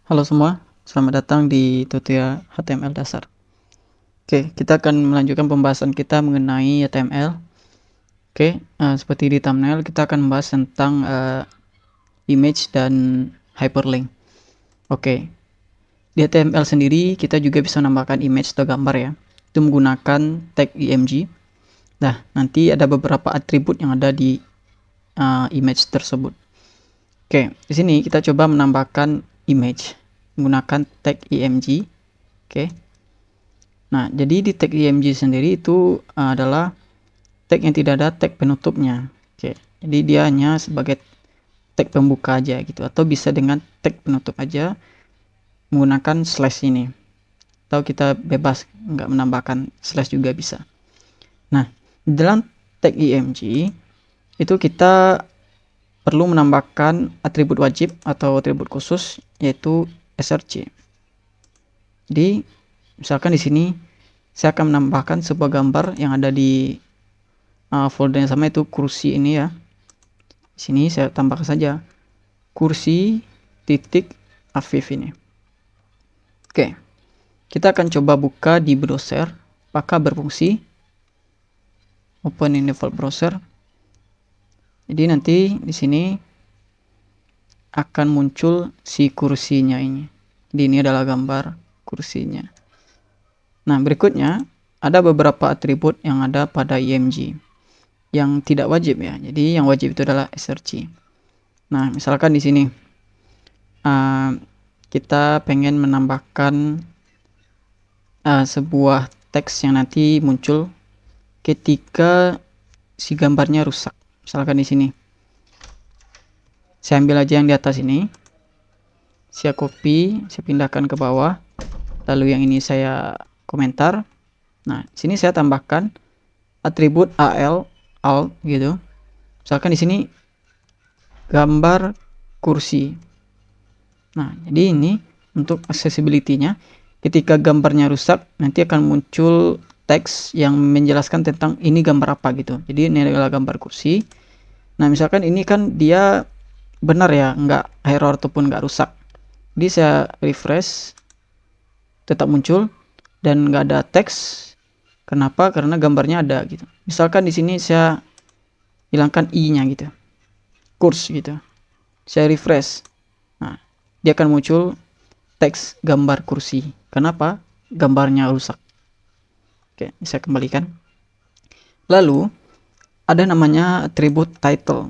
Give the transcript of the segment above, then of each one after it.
Halo semua, selamat datang di tutorial HTML dasar. Oke, kita akan melanjutkan pembahasan kita mengenai HTML. Oke, seperti di thumbnail kita akan membahas tentang image dan hyperlink. Oke, di HTML sendiri kita juga bisa menambahkan image atau gambar ya. Itu menggunakan tag img. Nah, nanti ada beberapa atribut yang ada di image tersebut. Oke, di sini kita coba menambahkan image menggunakan tag img. Oke. Nah, jadi di tag img sendiri itu adalah tag yang tidak ada tag penutupnya. Oke. Jadi dia hanya sebagai tag pembuka aja gitu, atau bisa dengan tag penutup aja menggunakan slash ini. Atau kita bebas nggak menambahkan slash juga bisa. Nah, di dalam tag img itu kita perlu menambahkan atribut wajib atau atribut khusus, yaitu src. Jadi misalkan di sini saya akan menambahkan sebuah gambar yang ada di folder yang sama, itu kursi ini ya. Di sini saya tambahkan saja kursi titik Afif ini. Oke, kita akan coba buka di browser, apakah berfungsi. Open in default browser. Jadi nanti di sini akan muncul si kursinya ini. Jadi ini adalah gambar kursinya. Nah, berikutnya ada beberapa atribut yang ada pada img yang tidak wajib ya. Jadi yang wajib itu adalah src. Nah, misalkan di sini kita pengen menambahkan sebuah teks yang nanti muncul ketika si gambarnya rusak. Misalkan di sini saya ambil aja yang di atas ini, saya copy, saya pindahkan ke bawah, lalu yang ini saya komentar. Nah, sini saya tambahkan atribut alt gitu. Misalkan di sini gambar kursi. Nah, jadi ini untuk accessibility-nya, ketika gambarnya rusak nanti akan muncul teks yang menjelaskan tentang ini gambar apa gitu. Jadi ini adalah gambar kursi. Nah, misalkan ini kan dia benar ya, nggak error ataupun nggak rusak. Jadi saya refresh, tetap muncul dan nggak ada teks. Kenapa? Karena gambarnya ada gitu. Misalkan di sini saya hilangkan i-nya gitu, kurs gitu, saya refresh. Nah, dia akan muncul teks gambar kursi. Kenapa? Gambarnya rusak. Oke, saya kembalikan. Lalu ada namanya atribut title.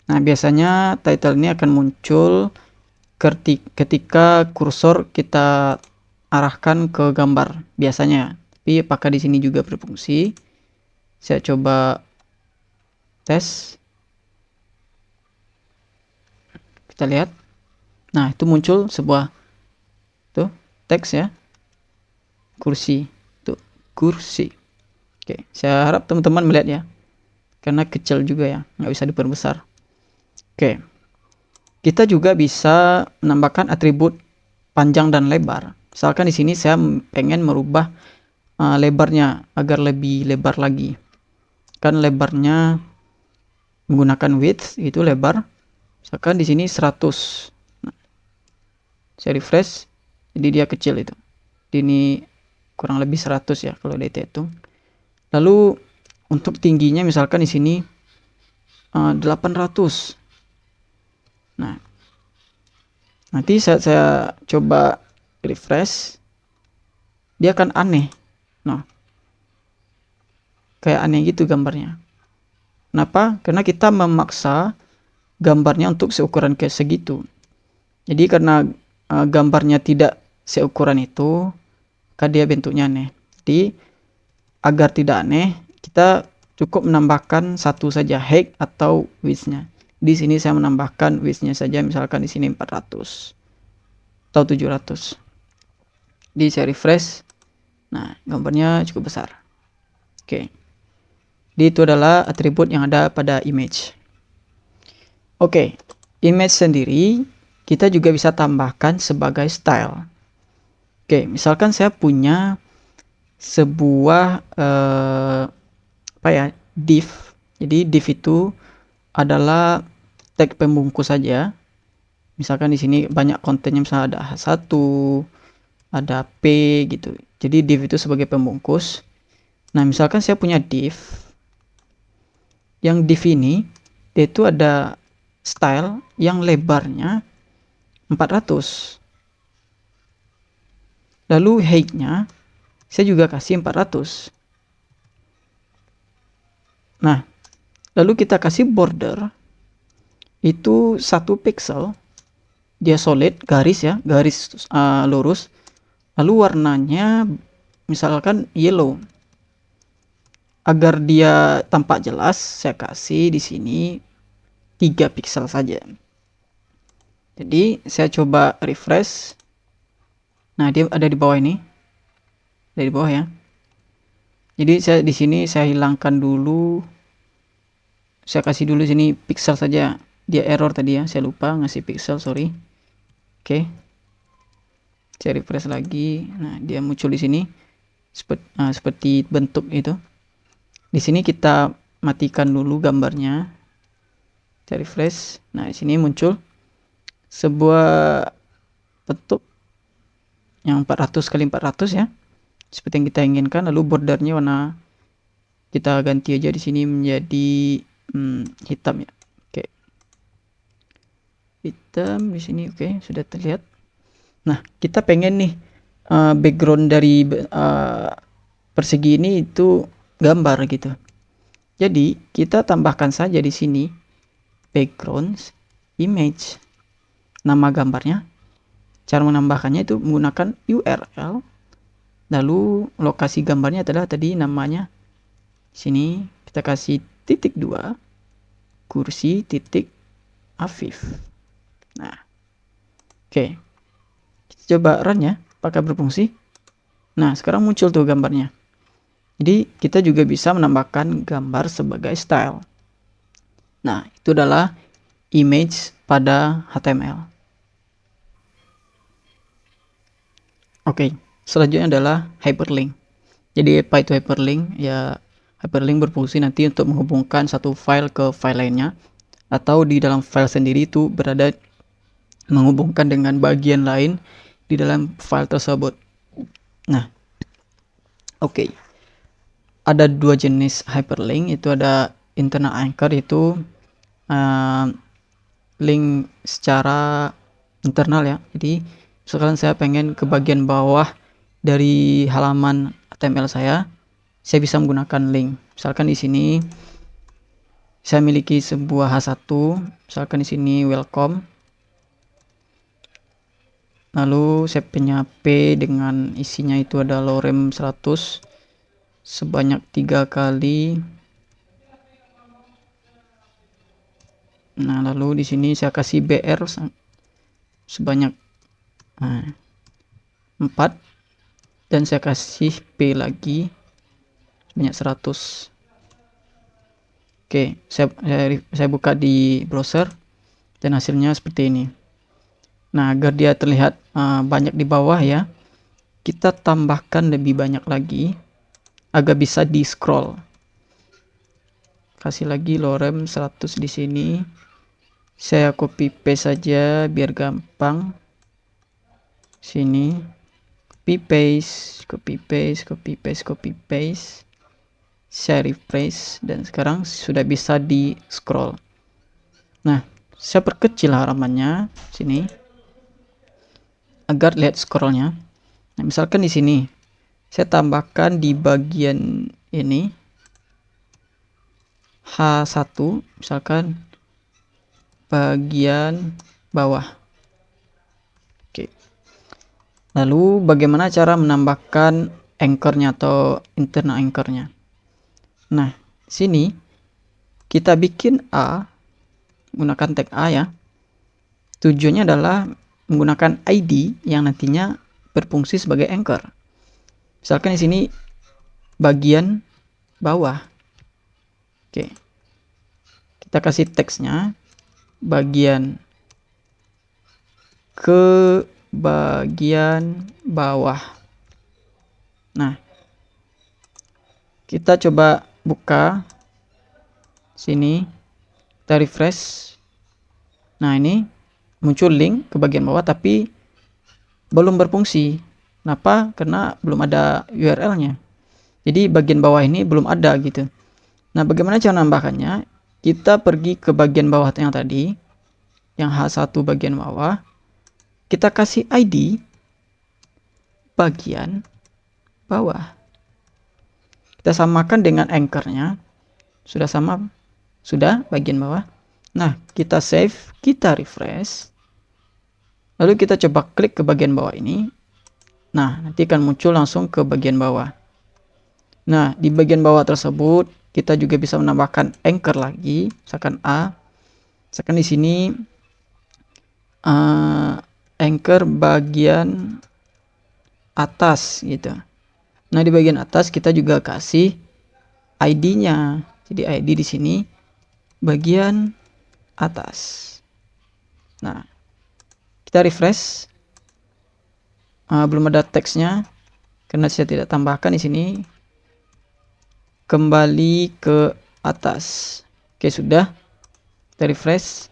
Nah, biasanya title ini akan muncul ketika kursor kita arahkan ke gambar biasanya. Tapi apakah di sini juga berfungsi? Saya coba tes. Kita lihat. Nah, itu muncul sebuah tuh teks ya. Kursi. Tuh, kursi. Oke, saya harap teman-teman melihat ya. Karena kecil juga ya, nggak bisa diperbesar. Oke. Kita juga bisa menambahkan atribut panjang dan lebar. Misalkan di sini saya pengen merubah lebarnya agar lebih lebar lagi. Kan lebarnya menggunakan width, itu lebar. Misalkan di sini 100. Nah, saya refresh, jadi dia kecil itu. Ini kurang lebih 100 ya kalau dihitung. Lalu untuk tingginya misalkan di sini 800. Nah, nanti saya coba refresh, dia akan aneh. Nah, kayak aneh gitu gambarnya. Kenapa? Karena kita memaksa gambarnya untuk seukuran kayak segitu. Jadi karena gambarnya tidak seukuran itu, maka dia bentuknya aneh. Jadi agar tidak aneh, kita cukup menambahkan satu saja, height atau width-nya. Di sini saya menambahkan width-nya saja, misalkan di sini 400 atau 700. Di saya refresh. Nah, gambarnya cukup besar. Oke. Jadi itu adalah atribut yang ada pada image. Oke, image sendiri kita juga bisa tambahkan sebagai style. Oke, misalkan saya punya sebuah div. Jadi div itu adalah tag pembungkus saja. Misalkan di sini banyak kontennya, misalnya ada H1, ada P gitu. Jadi div itu sebagai pembungkus. Nah, misalkan saya punya div. Yang div ini dia itu ada style yang lebarnya 400. Lalu height-nya saya juga kasih 400. Nah, lalu kita kasih border itu 1 pixel, dia solid, garis ya, garis lurus. Lalu warnanya misalkan yellow. Agar dia tampak jelas, saya kasih di sini 3 pixel saja. Jadi saya coba refresh. Nah, dia ada di bawah ini. Ada di bawah ya. Jadi saya di sini saya hilangkan dulu. Saya kasih dulu sini pixel saja. Dia error tadi ya, saya lupa ngasih pixel, sorry. Oke. Saya refresh lagi. Nah, dia muncul di sini seperti bentuk itu. Di sini kita matikan dulu gambarnya. Saya refresh. Nah, di sini muncul sebuah bentuk yang 400 kali 400 ya. Seperti yang kita inginkan. Lalu bordernya warna kita ganti aja di sini menjadi hitam ya. Oke. Hitam di sini, oke, sudah terlihat. Nah, kita pengen nih background dari persegi ini itu gambar gitu. Jadi kita tambahkan saja di sini background image, nama gambarnya. Cara menambahkannya itu menggunakan URL, lalu lokasi gambarnya adalah tadi namanya. Sini kita kasih titik 2 kursi titik Afif. Nah, oke, kita coba run ya, apakah berfungsi. Nah, sekarang muncul tuh gambarnya. Jadi kita juga bisa menambahkan gambar sebagai style. Nah, itu adalah image pada HTML. Oke, selanjutnya adalah hyperlink. Jadi apa itu hyperlink? Ya, hyperlink berfungsi nanti untuk menghubungkan satu file ke file lainnya, atau di dalam file sendiri itu berada menghubungkan dengan bagian lain di dalam file tersebut. Nah, oke. Ada 2 jenis hyperlink, itu ada internal anchor, itu link secara internal ya. Jadi misalkan saya pengen ke bagian bawah dari halaman HTML saya bisa menggunakan link. Misalkan di sini saya miliki sebuah H1, misalkan di sini welcome. Lalu saya punya P dengan isinya itu ada lorem 100 sebanyak 3 kali. Nah, lalu di sini saya kasih BR sebanyak 4, dan saya kasih P lagi sebanyak 100. Oke, saya buka di browser dan hasilnya seperti ini. Nah, agar dia terlihat banyak di bawah ya, kita tambahkan lebih banyak lagi agar bisa di scroll. Kasih lagi lorem 100 di sini. Saya copy paste saja biar gampang. Sini copy paste, copy paste, copy paste, copy paste. Saya refresh dan sekarang sudah bisa di scroll. Nah, saya perkecil halamannya sini agar lihat scrollnya. Nah, misalkan di sini saya tambahkan di bagian ini H1, misalkan bagian bawah. Oke. Lalu bagaimana cara menambahkan anchornya atau internal anchornya? Nah, sini kita bikin A menggunakan tag A ya. Tujuannya adalah menggunakan ID yang nantinya berfungsi sebagai anchor. Misalkan di sini bagian bawah. Oke. Kita kasih teksnya bagian ke bagian bawah. Nah, kita coba buka sini, kita refresh. Nah, ini muncul link ke bagian bawah tapi belum berfungsi. Kenapa? Karena belum ada URL-nya. Jadi bagian bawah ini belum ada gitu. Nah, bagaimana cara menambahkannya? Kita pergi ke bagian bawah yang tadi, yang H1 bagian bawah. Kita kasih ID bagian bawah. Kita samakan dengan anchor-nya. Sudah sama? Sudah bagian bawah. Nah, kita save, kita refresh. Lalu kita coba klik ke bagian bawah ini. Nah, nanti akan muncul langsung ke bagian bawah. Nah, di bagian bawah tersebut kita juga bisa menambahkan anchor lagi, misalkan A. Misalkan di sini anchor bagian atas gitu. Nah, di bagian atas kita juga kasih ID-nya. Jadi ID di sini bagian atas. Nah, kita refresh. Belum ada teksnya karena saya tidak tambahkan di sini. Kembali ke atas. Oke, sudah. Kita refresh.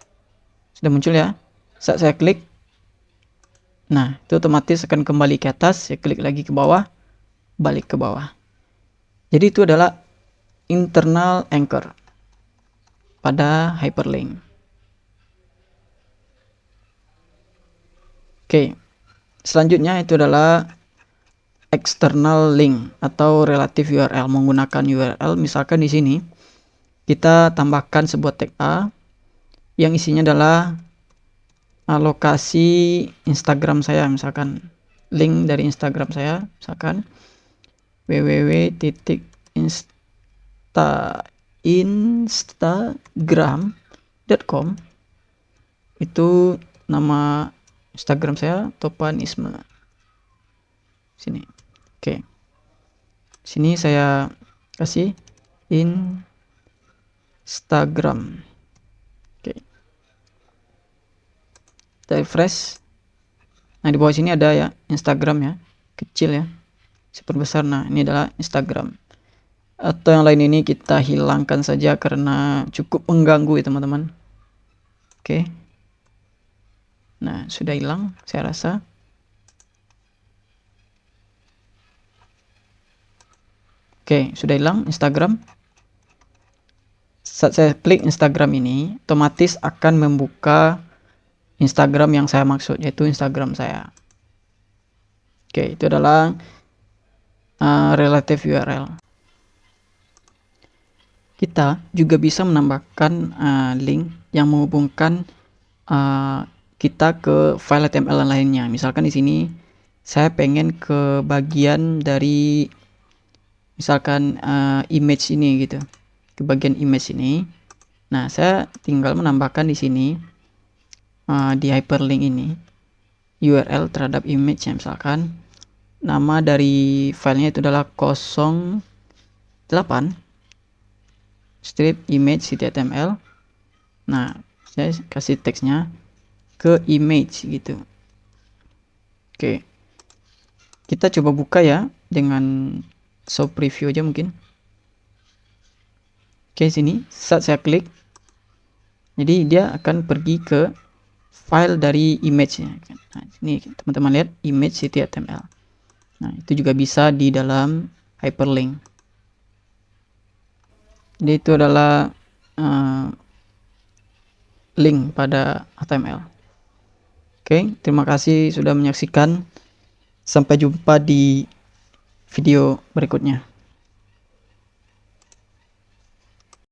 Sudah muncul ya. Saat saya klik, nah itu otomatis akan kembali ke atas. Saya klik lagi ke bawah, balik ke bawah. Jadi itu adalah internal anchor pada hyperlink. Oke, selanjutnya itu adalah external link atau relative URL. Menggunakan URL, misalkan di sini kita tambahkan sebuah tag A yang isinya adalah lokasi Instagram saya, misalkan link dari Instagram saya, misalkan www.instagram.com. Itu nama Instagram saya, Topanisme. Sini. Oke. Sini saya kasih Instagram. Oke. Kita refresh. Nah, di bawah sini ada ya Instagram ya, kecil ya, super besar. Nah, ini adalah Instagram. Atau yang lain ini kita hilangkan saja karena cukup mengganggu ya teman-teman. Oke. Nah, sudah hilang saya rasa. Oke, sudah hilang Instagram. Saat saya klik Instagram ini, otomatis akan membuka Instagram yang saya maksud, yaitu Instagram saya. Oke, itu adalah relative URL. Kita juga bisa menambahkan link yang menghubungkan kita ke file HTML lainnya. Misalkan di sini saya pengen ke bagian dari misalkan image ini gitu, ke bagian image ini. Nah, saya tinggal menambahkan di sini di hyperlink ini URL terhadap image nya, misalkan nama dari filenya itu adalah 08 strip image html. Nah, saya kasih teksnya ke image gitu. Oke, kita coba buka ya dengan show preview aja mungkin. Oke, sini saat saya klik, jadi dia akan pergi ke file dari image-nya. Nah, ini teman-teman lihat image html. Nah, itu juga bisa di dalam hyperlink. Jadi itu adalah link pada HTML. Oke, terima kasih sudah menyaksikan. Sampai jumpa di video berikutnya.